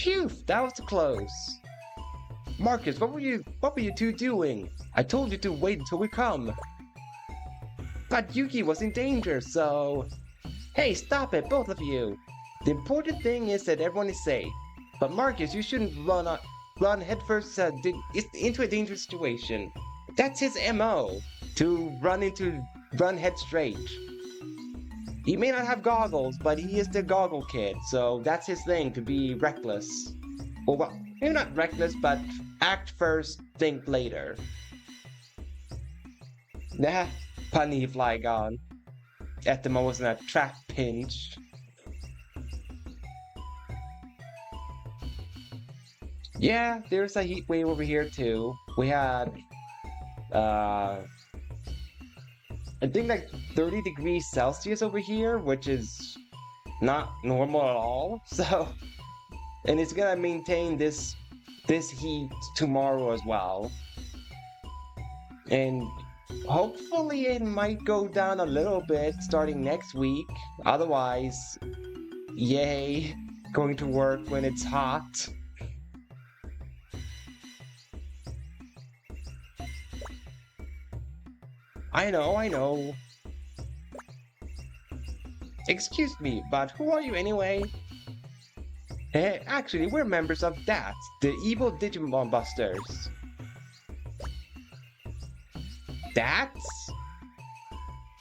Phew, that was close. Marcus, what were you two doing? I told you to wait until we come. But Yuki was in danger, so... Hey, stop it, both of you. The important thing is that everyone is safe. But Marcus, you shouldn't run headfirst into a dangerous situation. That's his MO, to run head straight. He may not have goggles, but he is the goggle kid, so that's his thing, to be reckless. Well, maybe not reckless, but act first, think later. Nah, punny Flygon. Etema was in a trap pinch. Yeah, there's a heat wave over here too. We had, I think like 30 degrees Celsius over here, which is not normal at all. So, and it's gonna maintain this heat tomorrow as well. And hopefully it might go down a little bit starting next week. Otherwise, yay, going to work when it's hot. I know. Excuse me, but who are you anyway? Actually, we're members of DATS, the evil Digimon Busters. DATS?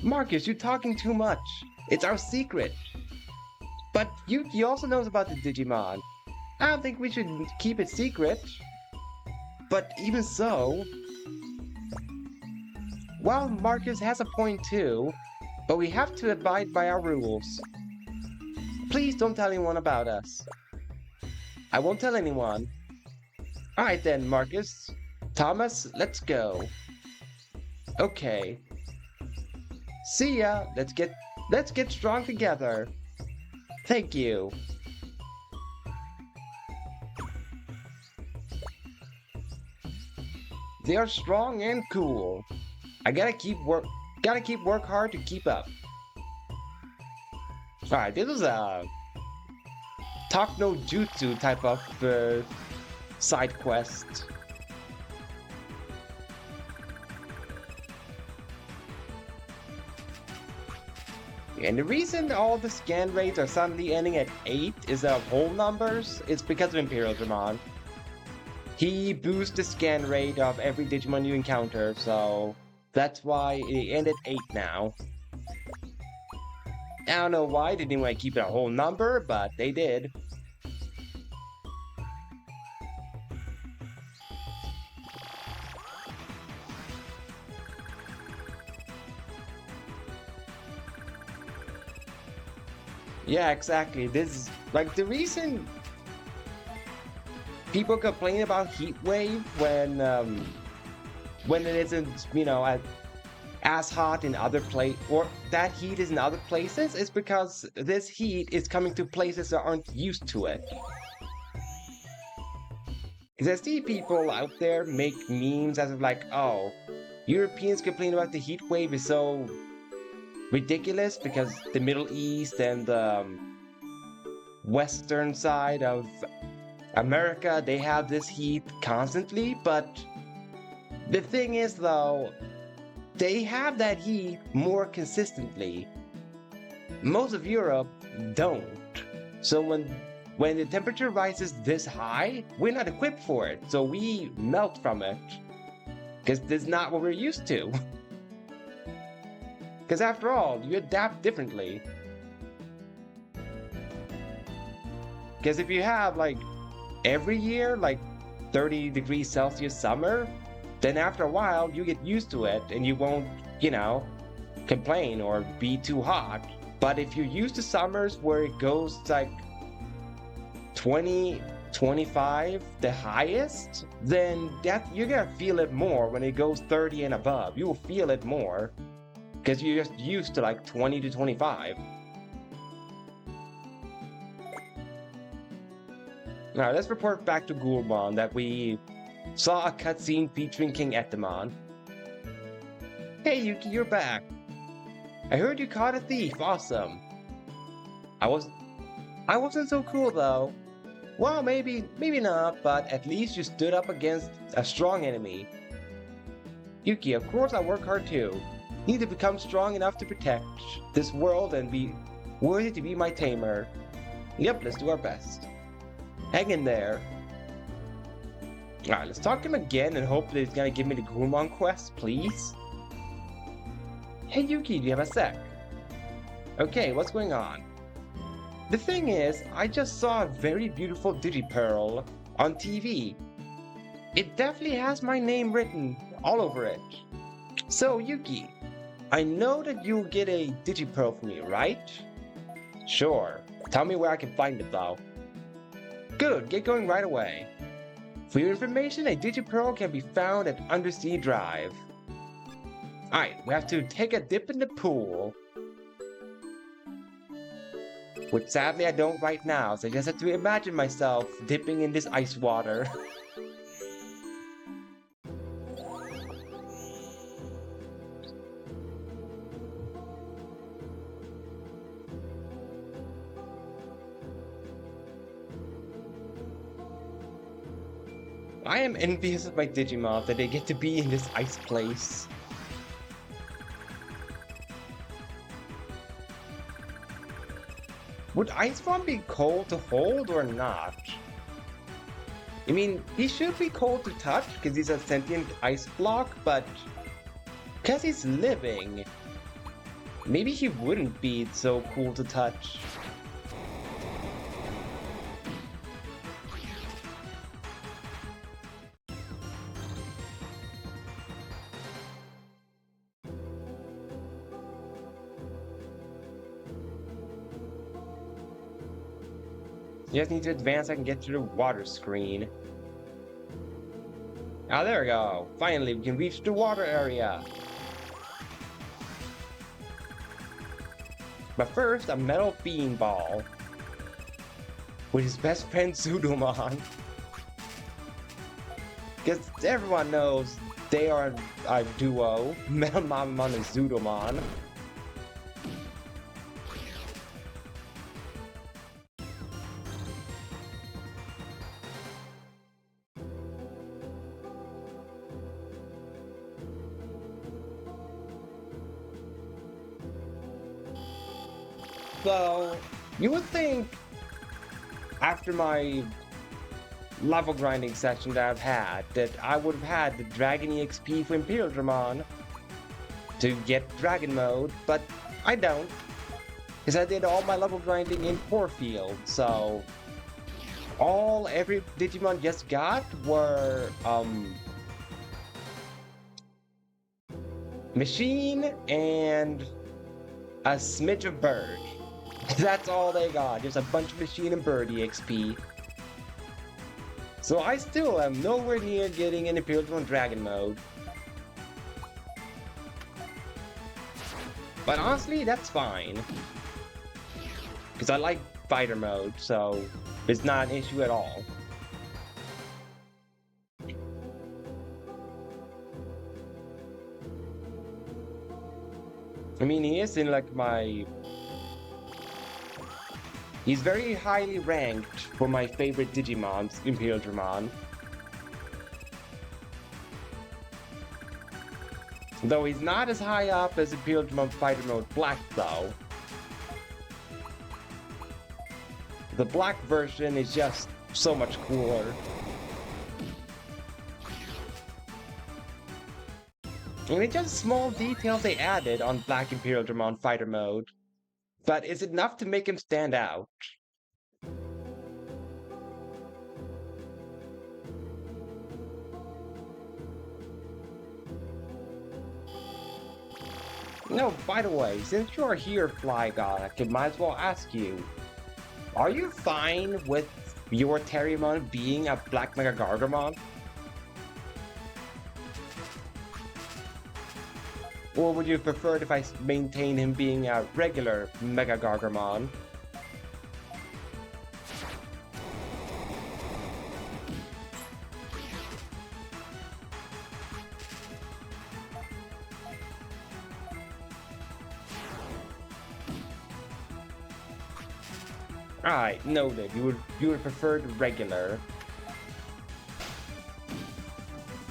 Marcus, you're talking too much. It's our secret. But Yuki also knows about the Digimon. I don't think we should keep it secret. But even so... Well, Marcus has a point too, but we have to abide by our rules. Please don't tell anyone about us. I won't tell anyone. Alright then, Marcus. Thomas, let's go. Okay. See ya. Let's get strong together. Thank you. They are strong and cool. I gotta keep work hard to keep up. Alright, this was a Talk no Jutsu type of side quest. And the reason all the scan rates are suddenly ending at 8 is whole numbers. It's because of Imperial Dramon. He boosts the scan rate of every Digimon you encounter, so that's why it ended 8 now. I don't know why they didn't want to keep it a whole number, but they did. Yeah, exactly. This is like the reason people complain about heat wave when it isn't, as hot in other or that heat is in other places, is because this heat is coming to places that aren't used to it. Because I see people out there make memes as of like, oh, Europeans complain about the heat wave is so ridiculous because the Middle East and the western side of America, they have this heat constantly, but the thing is though, they have that heat more consistently. Most of Europe don't. So when the temperature rises this high, we're not equipped for it, so we melt from it. Because this is not what we're used to. Because after all, you adapt differently. Because if you have like every year, like 30 degrees Celsius summer, then after a while you get used to it and you won't, complain or be too hot. But if you're used to summers where it goes like 20, 25, the highest, then you're gonna feel it more when it goes 30 and above. You will feel it more because you're just used to like 20 to 25. Now let's report back to Ghoulmon that we saw a cutscene featuring King Etemon. Hey Yuki, you're back. I heard you caught a thief. Awesome. I wasn't so cool though. Well, maybe not, but at least you stood up against a strong enemy. Yuki, of course I work hard too. Need to become strong enough to protect this world and be worthy to be my tamer. Yep, let's do our best. Hang in there. Alright, let's talk to him again and hope that he's gonna give me the Ghoulmon quest, please. Hey Yuki, do you have a sec? Okay, what's going on? The thing is, I just saw a very beautiful Digipearl on TV. It definitely has my name written all over it. So Yuki, I know that you'll get a Digipearl from me, right? Sure. Tell me where I can find it though. Good, get going right away. For your information, a Digipearl can be found at Undersea Drive. Alright, we have to take a dip in the pool. Which sadly I don't right now, so I just have to imagine myself dipping in this ice water. I am envious of my Digimon that they get to be in this ice place. Would Icebomb be cold to hold or not? I mean, he should be cold to touch because he's a sentient ice block, but because he's living, maybe he wouldn't be so cool to touch. You just need to advance so I can get to the water screen. Ah, there we go. Finally, we can reach the water area. But first, a metal beanball. With his best friend Zudomon. Because everyone knows they are a duo. Metal Mamamon and Zudomon. So, you would think after my level grinding session that I've had, that I would have had the Dragon EXP for Imperial Dramon to get Dragon Mode, but I don't. Because I did all my level grinding in Core Field, so every Digimon just got were Machine and a smidge of Bird. That's all they got, just a bunch of Machine and Bird EXP. So I still am nowhere near getting an Imperial Dramon Dragon Mode. But honestly, that's fine. Because I like Fighter Mode, so it's not an issue at all. I mean, he is in like my... He's very highly ranked for my favorite Digimons, Imperial Dramon. Though he's not as high up as Imperial Dramon Fighter Mode Black, though. The black version is just so much cooler. And it's just small details they added on Black Imperial Dramon Fighter Mode. But is it enough to make him stand out? No, by the way, since you're here, Flygon, I might as well ask you. Are you fine with your Terriermon being a Black Mega Gargamon? Or would you prefer it if I maintain him being a regular Mega Gargamon? Alright, noted. You would prefer the regular.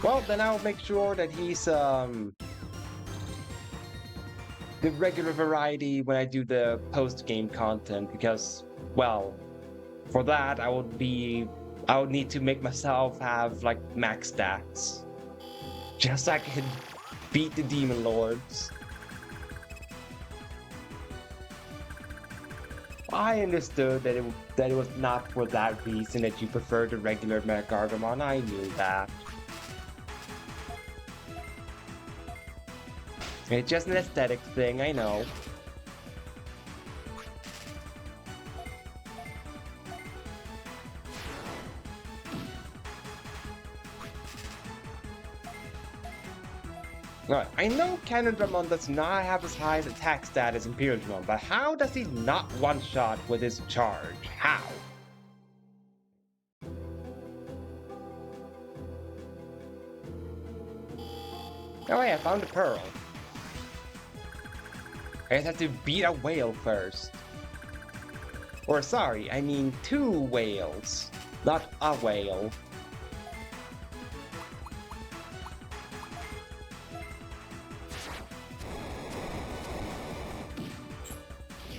Well, then I'll make sure that he's the regular variety when I do the post-game content because, well, for that I would need to make myself have like max stats. Just so I can beat the demon lords. I understood that it was not for that reason that you preferred the regular Megargamon. I knew that. It's just an aesthetic thing, I know. Alright, I know Canondramon does not have as high as attack stat as Imperialdramon, but how does he not one-shot with his charge? How? Oh yeah, I found a pearl. I just have to beat a whale first. Or sorry, I mean 2 whales, not a whale.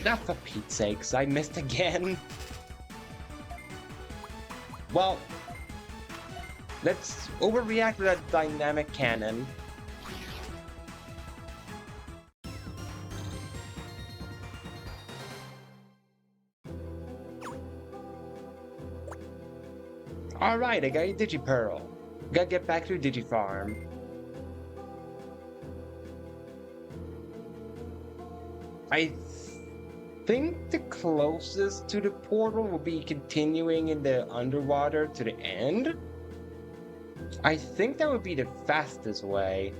Not for Pete's sakes, I missed again. Well, let's overreact to that dynamic cannon. Alright, I got a Digipearl. Gotta get back to Digifarm. I think the closest to the portal will be continuing in the underwater to the end. I think that would be the fastest way.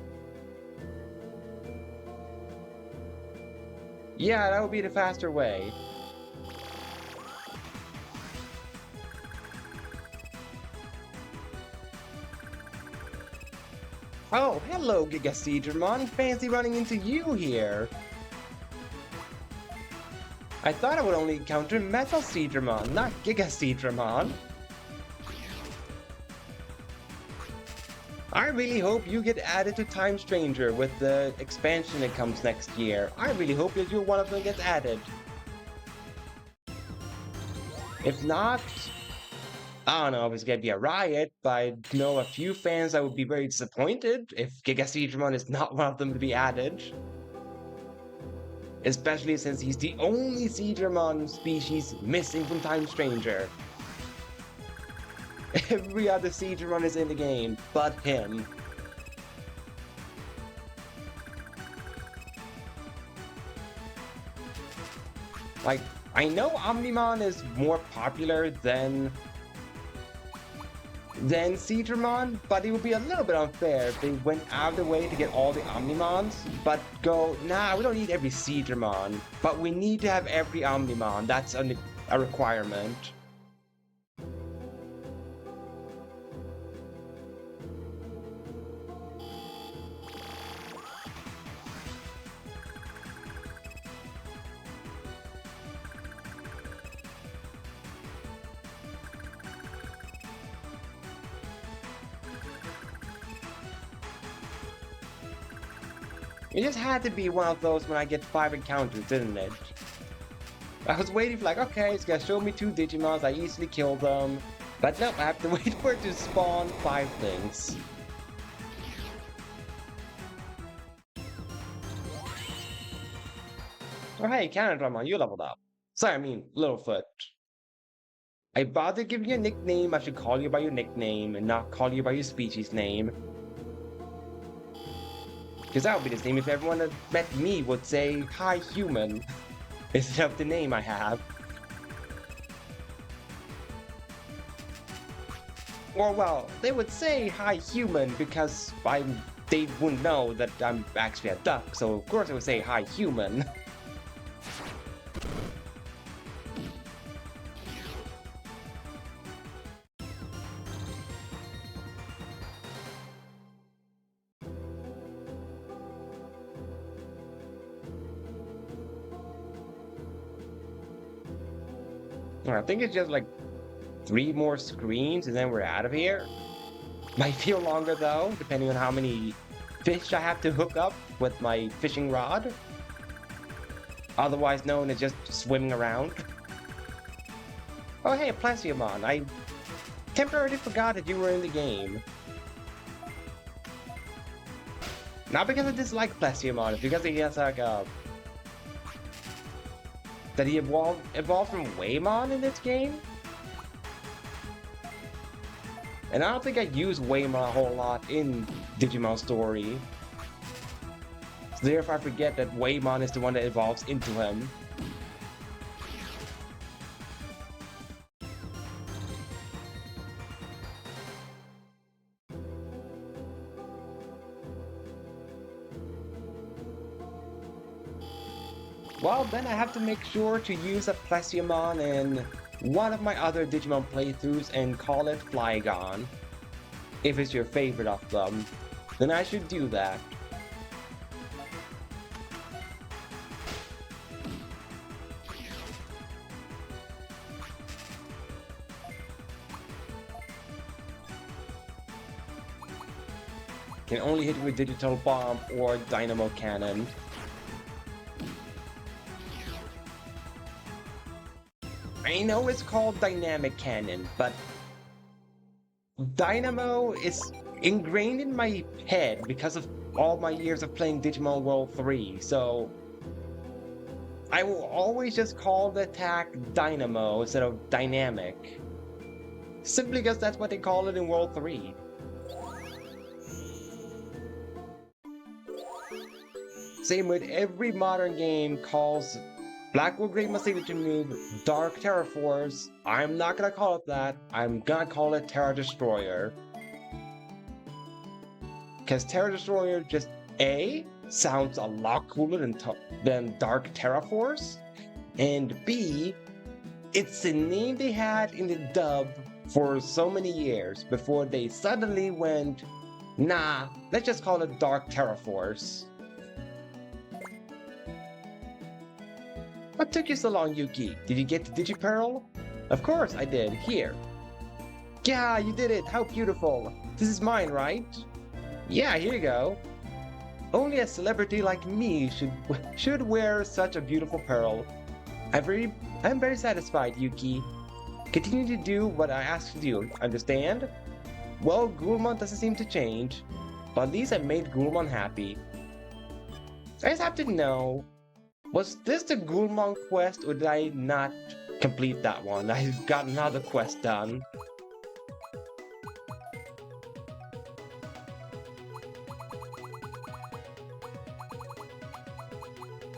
Yeah, that would be the faster way. Oh, hello, Gigaseedramon. Fancy running into you here. I thought I would only encounter Metal Seedramon, not Gigaseedramon. I really hope you get added to Time Stranger with the expansion that comes next year. I really hope that you're one of them that gets added. If not, I don't know if it's gonna be a riot, but I know a few fans that would be very disappointed if Gigaseedramon is not one of them to be added. Especially since he's the only Seedramon species missing from Time Stranger. Every other Seedramon is in the game, but him. Like, I know Omnimon is more popular than Seedramon, but it would be a little bit unfair if they went out of the way to get all the Omnimons, but go, nah, we don't need every Seedramon, but we need to have every Omnimon. That's a requirement. It just had to be one of those when I get 5 encounters, didn't it? I was waiting for like, okay, it's gonna show me 2 Digimons, I easily kill them. But no, I have to wait for it to spawn 5 things. Oh hey, Canondramon, you leveled up. Sorry, I mean, Littlefoot. I bother giving you a nickname, I should call you by your nickname and not call you by your species name. Because that would be the same if everyone that met me would say, hi human, instead of the name I have. Or well, they would say hi human because they wouldn't know that I'm actually a duck, so of course I would say hi human. I think it's just like 3 more screens and then we're out of here. Might feel longer though, depending on how many fish I have to hook up with my fishing rod. Otherwise known as just swimming around. Oh hey, Plasiamon, I temporarily forgot that you were in the game. Not because I dislike Plasiamon, it's because he has like a... that he evolved from Waymon in this game? And I don't think I use Waymon a whole lot in Digimon Story. So therefore I forget that Waymon is the one that evolves into him. Well, then I have to make sure to use a Plesiomon in one of my other Digimon playthroughs and call it Flygon. If it's your favorite of them, then I should do that. Can only hit with Digital Bomb or Dynamo Cannon. I know it's called Dynamic Cannon, but Dynamo is ingrained in my head because of all my years of playing Digimon World 3, so I will always just call the attack Dynamo instead of Dynamic. Simply because that's what they call it in World 3. Same with every modern game calls Blackwood Great signature move Dark Terra Force. I'm not gonna call it that. I'm gonna call it Terra Destroyer. Because Terra Destroyer just A, sounds a lot cooler than Dark Terra Force, and B, it's the name they had in the dub for so many years before they suddenly went, nah, let's just call it Dark Terra Force. What took you so long, Yuki? Did you get the Digipearl? Of course I did. Here. Yeah, you did it! How beautiful! This is mine, right? Yeah, here you go. Only a celebrity like me should wear such a beautiful pearl. I'm very satisfied, Yuki. Continue to do what I asked you to do, understand? Well, Ghoulmon doesn't seem to change, but at least I made Ghoulmon happy. I just have to know, was this the Ghoulmon quest or did I not complete that one? I got another quest done.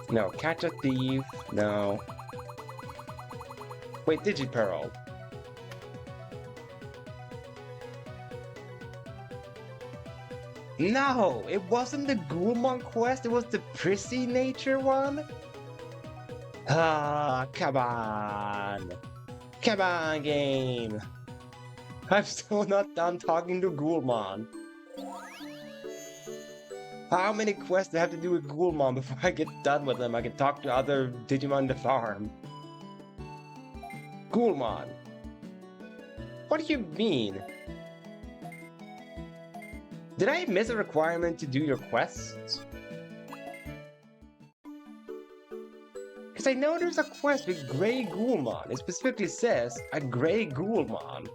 No, catch a thief. No. Wait, Digipearl. No, it wasn't the Ghoulmon quest, it was the prissy nature one? Ah, come on. Come on, game. I'm still not done talking to Ghoulmon. How many quests do I have to do with Ghoulmon before I get done with them? I can talk to other Digimon in the farm. Ghoulmon. What do you mean? Did I miss a requirement to do your quests? Because I know there's a quest with Grey Ghoulmon. It specifically says a Grey Ghoulmon.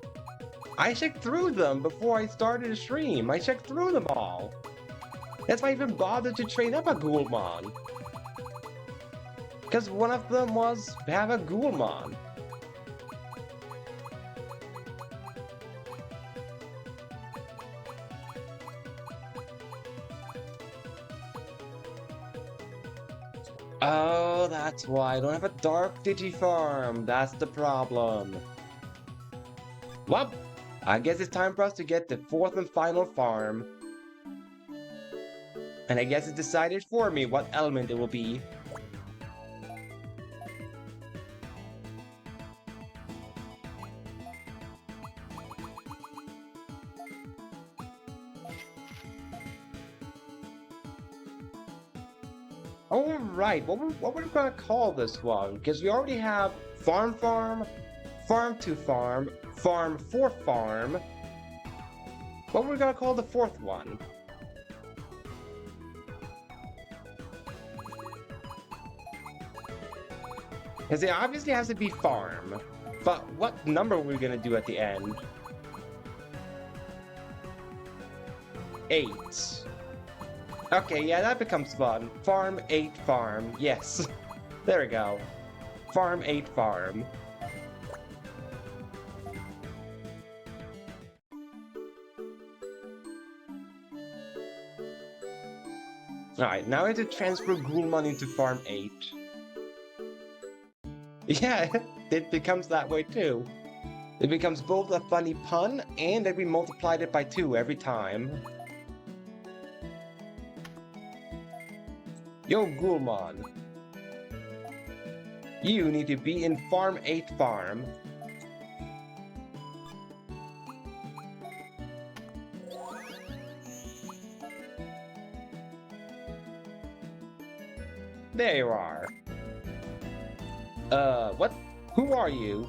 I checked through them before I started the stream. I checked through them all. That's why I even bothered to train up a Ghoulmon. Because one of them was have a Ghoulmon. Oh, that's why I don't have a Dark Digifarm. That's the problem. Well, I guess it's time for us to get the fourth and final farm. And I guess it's decided for me what element it will be. Alright, what we're gonna call this one? Because we already have Farm, farm to farm, farm for farm. What we're gonna call the fourth one? Because it obviously has to be farm. But what number are we gonna do at the end? 8. Okay, yeah, that becomes fun. Farm 8 farm. Yes. There we go. Farm 8 farm. Alright, now I have to transfer Ghoulmon into farm 8. Yeah, it becomes that way too. It becomes both a funny pun and that we multiplied it by 2 every time. Yo, Ghoulmon. You need to be in farm 8 farm. There you are. What? Who are you?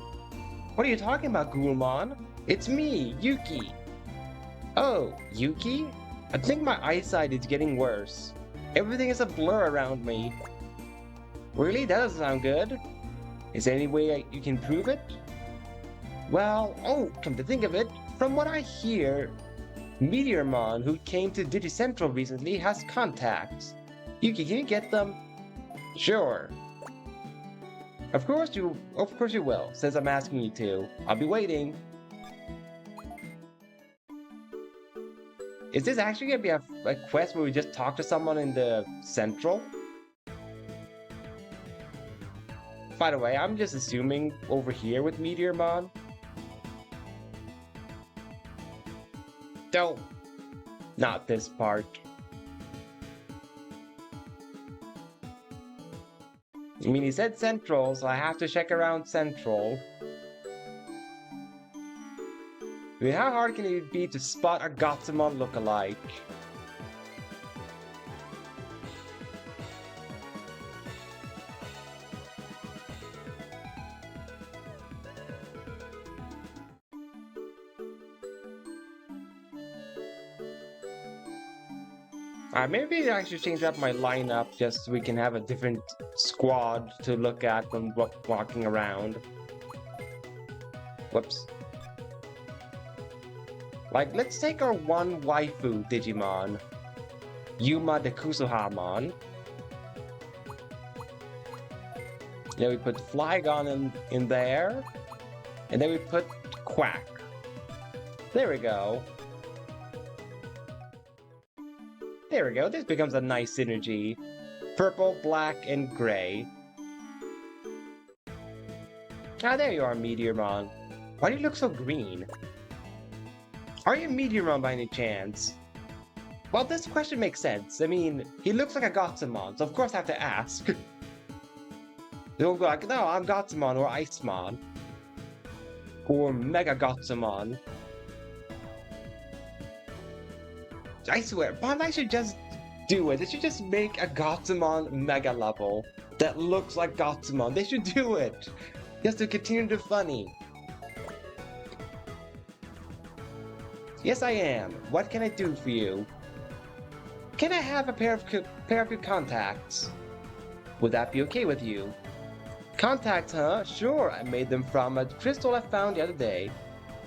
What are you talking about, Ghoulmon? It's me, Yuki. Oh, Yuki? I think my eyesight is getting worse. Everything is a blur around me. Really? That doesn't sound good. Is there any way you can prove it? Well, oh, come to think of it, from what I hear, Meteormon, who came to Digicentral recently, has contacts. Yuki, can you get them? Sure. Of course you will, since I'm asking you to. I'll be waiting. Is this actually gonna be a quest where we just talk to someone in the Central? By the way, I'm just assuming over here with Meteormon. Don't. Not this part. I mean, he said Central, so I have to check around Central. I mean, how hard can it be to spot a Ghoulmon lookalike? Maybe I should change up my lineup just so we can have a different squad to look at when walking around. Whoops. Like, let's take our one waifu Digimon, Yuma the Kusuhamon. Then we put Flygon in there, and then we put Quack. There we go. There we go, this becomes a nice synergy. Purple, black, and gray. Ah, there you are, Meteormon. Why do you look so green? Are you Meteormon by any chance? Well, this question makes sense. I mean, he looks like a Ghoulmon, so of course I have to ask. They'll be like, no, I'm Ghoulmon or Icemon. Or Mega Ghoulmon. I swear, Bandai should just do it. They should just make a Ghoulmon Mega level that looks like Ghoulmon. They should do it. Just to continue the funny. Yes, I am. What can I do for you? Can I have a pair of your contacts? Would that be okay with you? Contacts, huh? Sure, I made them from a crystal I found the other day.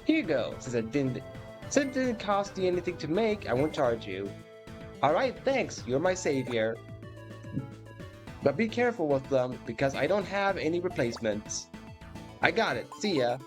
Here you go. Since it didn't cost you anything to make, I won't charge you. Alright, thanks. You're my savior. But be careful with them, because I don't have any replacements. I got it. See ya.